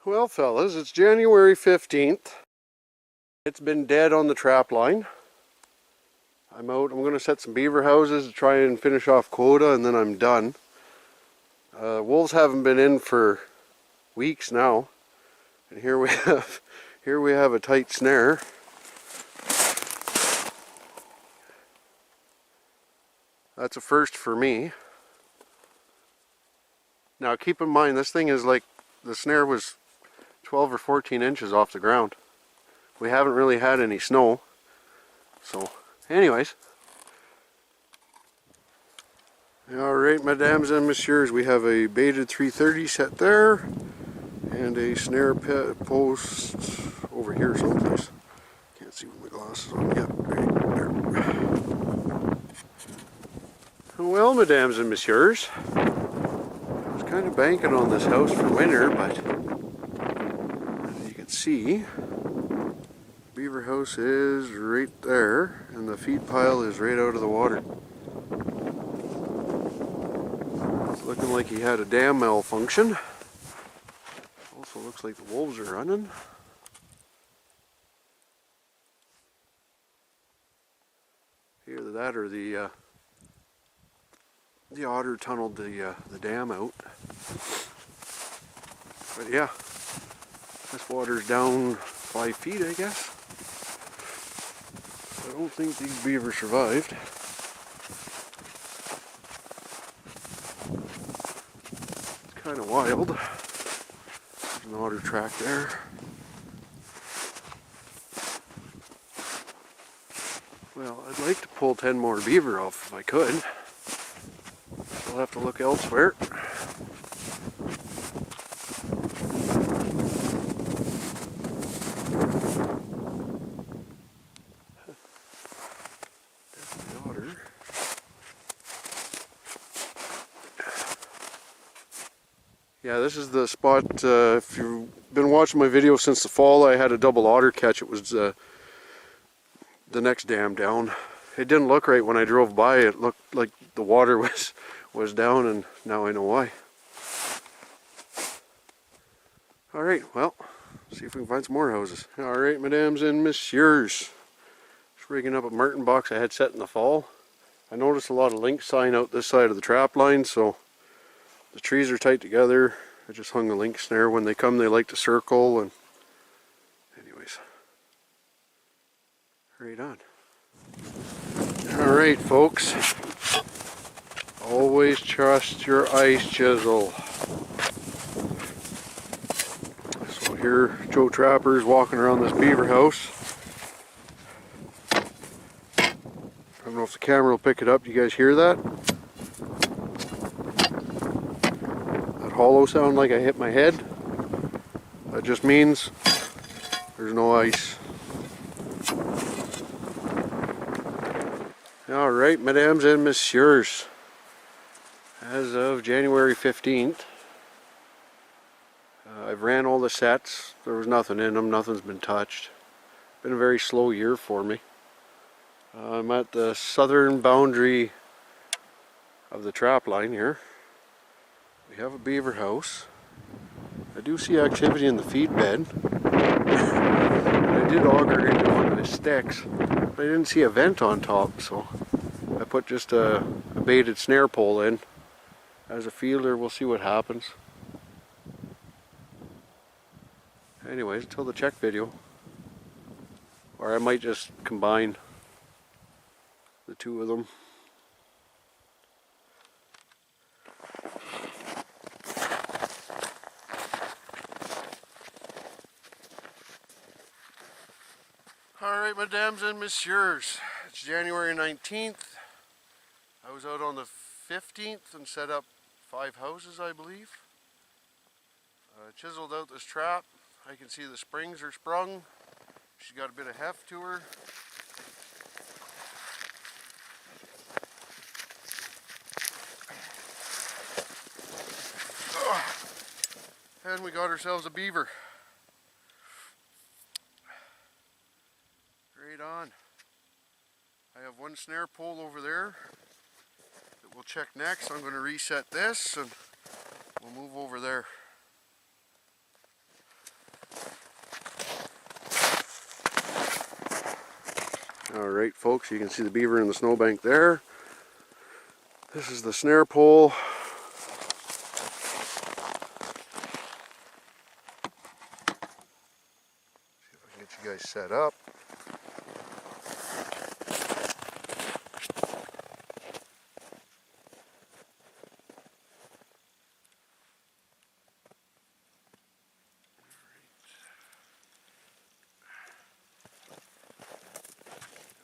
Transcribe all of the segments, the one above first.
Well, fellas, it's January 15th. It's been dead on the trap line. I'm out. I'm going to set some beaver houses to try and finish off quota, and then I'm done. Wolves haven't been in for weeks now, and here we have a tight snare. That's a first for me. Now keep in mind, this thing is like, the snare was 12 or 14 inches off the ground. We haven't really had any snow. So, anyways. Alright, mesdames and messieurs, we have a baited 330 set there, and a snare post over here someplace. Can't see with my glasses on. Yep, right there. Well, mesdames and messieurs, I was kind of banking on this house for winter, but as you can see, beaver house is right there, and the feed pile is right out of the water. It's looking like he had a dam malfunction. Also looks like the wolves are running. Either that or the otter tunneled the dam out. But yeah, this water's down 5 feet, I guess. I don't think these beaver survived. It's kind of wild. There's an otter track there. Well, I'd like to pull 10 more beaver off if I could. I'll have to look elsewhere. Yeah, this is the spot. If you've been watching my video since the fall, I had a double otter catch. It was the next dam down. It didn't look right when I drove by. It looked like the water was down, and now I know why. Alright, well, see if we can find some more houses. Alright, mesdames and messieurs. Just rigging up a martin box I had set in the fall. I noticed a lot of link sign out this side of the trap line, so the trees are tight together. I just hung a link snare. When they come, they like to circle, and anyways. Right on. Alright, folks. Always trust your ice chisel. So here, Joe Trapper's walking around this beaver house. I don't know if the camera will pick it up. Do you guys hear that? That hollow sound like I hit my head. That just means there's no ice. Alright, mesdames and messieurs. As of January 15th, I've ran all the sets. There was nothing in them. Nothing's been touched. Been a very slow year for me. I'm at the southern boundary of the trap line here. We have a beaver house. I do see activity in the feed bed. I did auger into one of his sticks, but I didn't see a vent on top, so I put just a baited snare pole in as a feeler. We'll see what happens. Anyways, until the check video, or I might just combine the two of them. Alright, mesdames and messieurs, it's January 19th. I was out on the 15th and set up 5 houses, I believe. Chiseled out this trap. I can see the springs are sprung. She's got a bit of heft to her. And we got ourselves a beaver. Right on. I have one snare pole over there that we'll check next. I'm going to reset this and we'll move over there. Alright folks, you can see the beaver in the snowbank there. This is the snare pole. See if I can get you guys set up.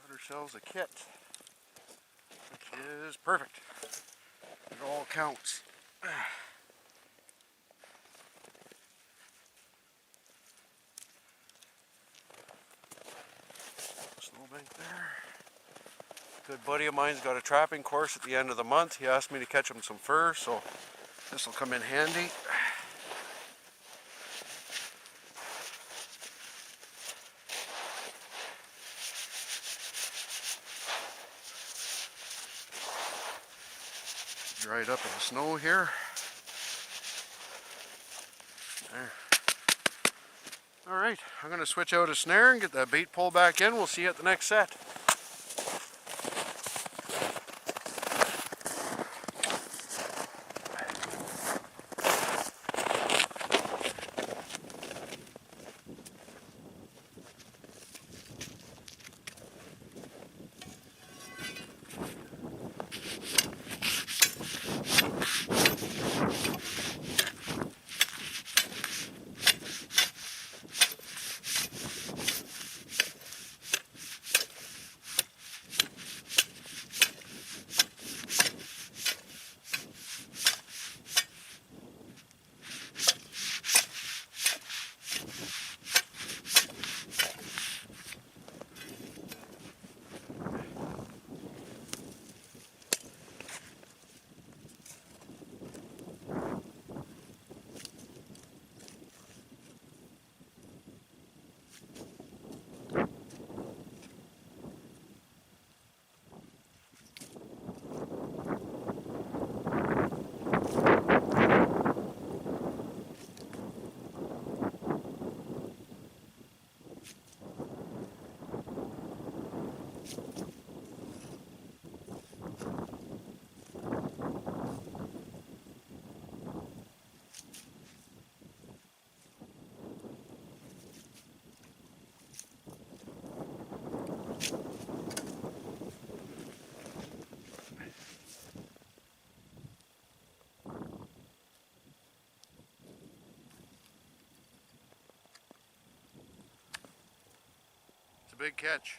Got ourselves a kit, which is perfect. It all counts. Snowbank there. Good buddy of mine's got a trapping course at the end of the month. He asked me to catch him some fur, so this will come in handy. Dried up in the snow here. There. Alright, I'm going to switch out a snare and get that bait pull back in. We'll see you at the next set. A big catch.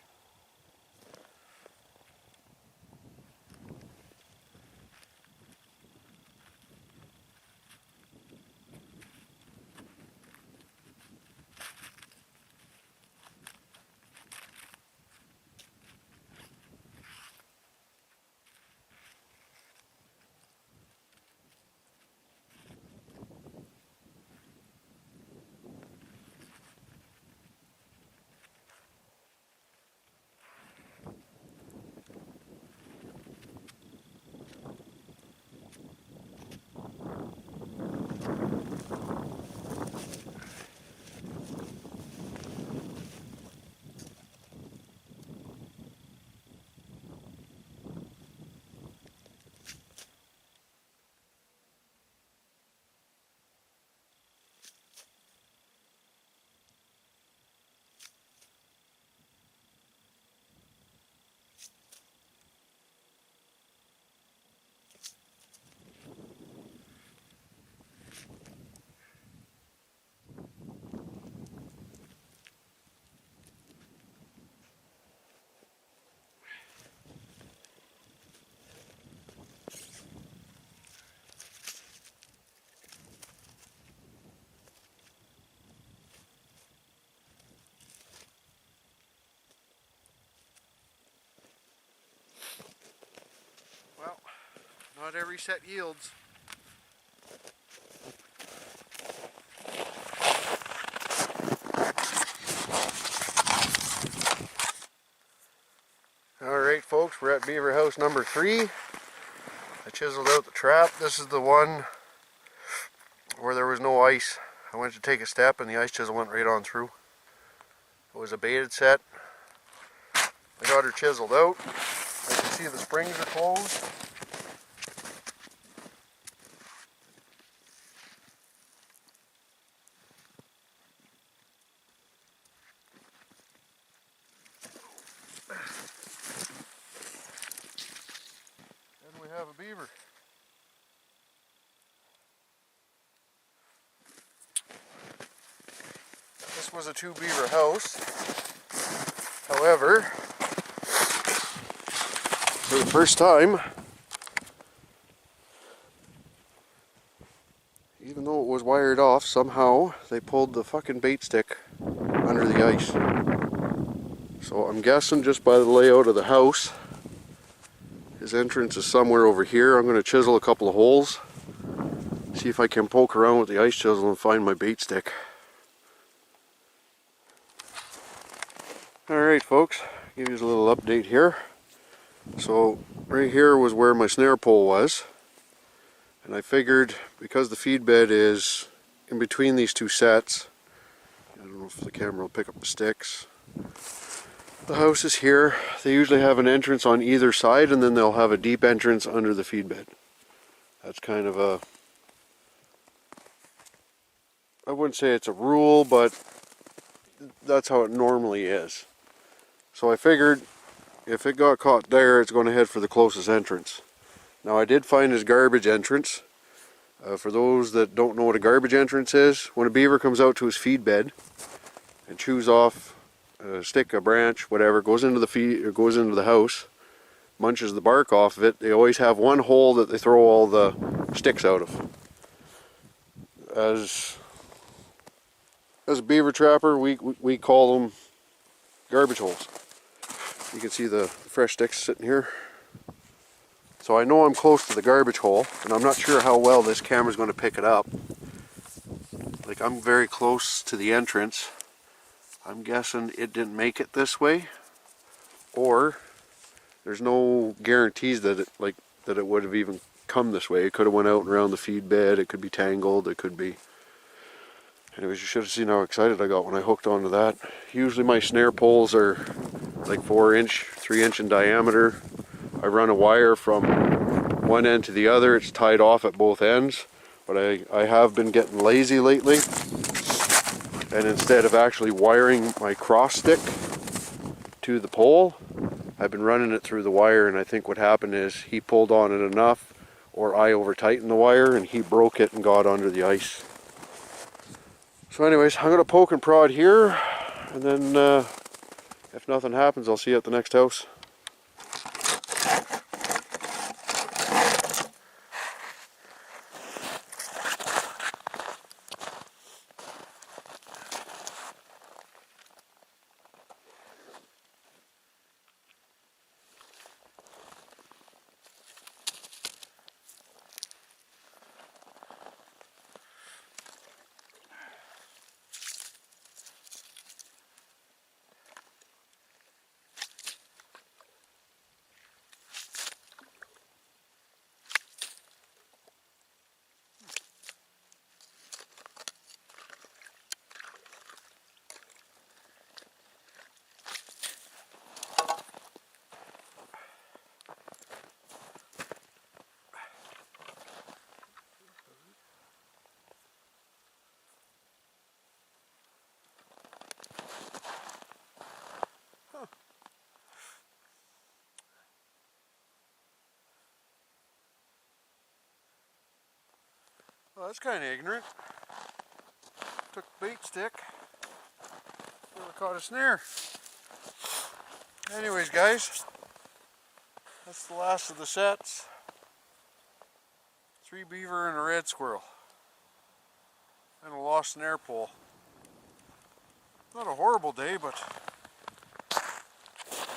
Well, not every set yields. Alright folks, we're at Beaver house number 3. I chiseled out the trap. This is the one where there was no ice. I went to take a step and the ice chisel went right on through. It was a baited set. I got her chiseled out. I can see the springs are closed. And we have a beaver. This was a 2 beaver house. However, for the first time, even though it was wired off, somehow they pulled the fucking bait stick under the ice. So I'm guessing just by the layout of the house, his entrance is somewhere over here. I'm going to chisel a couple of holes, see if I can poke around with the ice chisel and find my bait stick. Alright folks, give you a little update here. So right here was where my snare pole was, and I figured because the feed bed is in between these two sets, I don't know if the camera will pick up the sticks. The house is here. They usually have an entrance on either side, and then they'll have a deep entrance under the feed bed. That's kind of a, I wouldn't say it's a rule, but that's how it normally is. So I figured if it got caught there, it's going to head for the closest entrance. Now I did find his garbage entrance. For those that don't know what a garbage entrance is, when a beaver comes out to his feed bed and chews off a stick, a branch, whatever, goes into the feed or goes into the house, munches the bark off of it, they always have one hole that they throw all the sticks out of. As a beaver trapper, we call them garbage holes. You can see the fresh sticks sitting here. So I know I'm close to the garbage hole, and I'm not sure how well this camera's going to pick it up. Like, I'm very close to the entrance. I'm guessing it didn't make it this way, or there's no guarantees that it would have even come this way. It could have went out and around the feed bed. It could be tangled. It could be. Anyways, you should have seen how excited I got when I hooked onto that. Usually my snare poles are like 4-inch, 3-inch in diameter. I run a wire from one end to the other. It's tied off at both ends, but I have been getting lazy lately, and instead of actually wiring my cross stick to the pole, I've been running it through the wire, and I think what happened is he pulled on it enough, or I over tightened the wire and he broke it and got under the ice. So anyways, I'm going to poke and prod here, and then if nothing happens, I'll see you at the next house. Well, that's kind of ignorant. Took the bait stick. Never caught a snare. Anyways, guys, that's the last of the sets. 3 beaver and a red squirrel. And a lost snare pole. Not a horrible day, but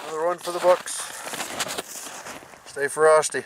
another one for the books. Stay frosty.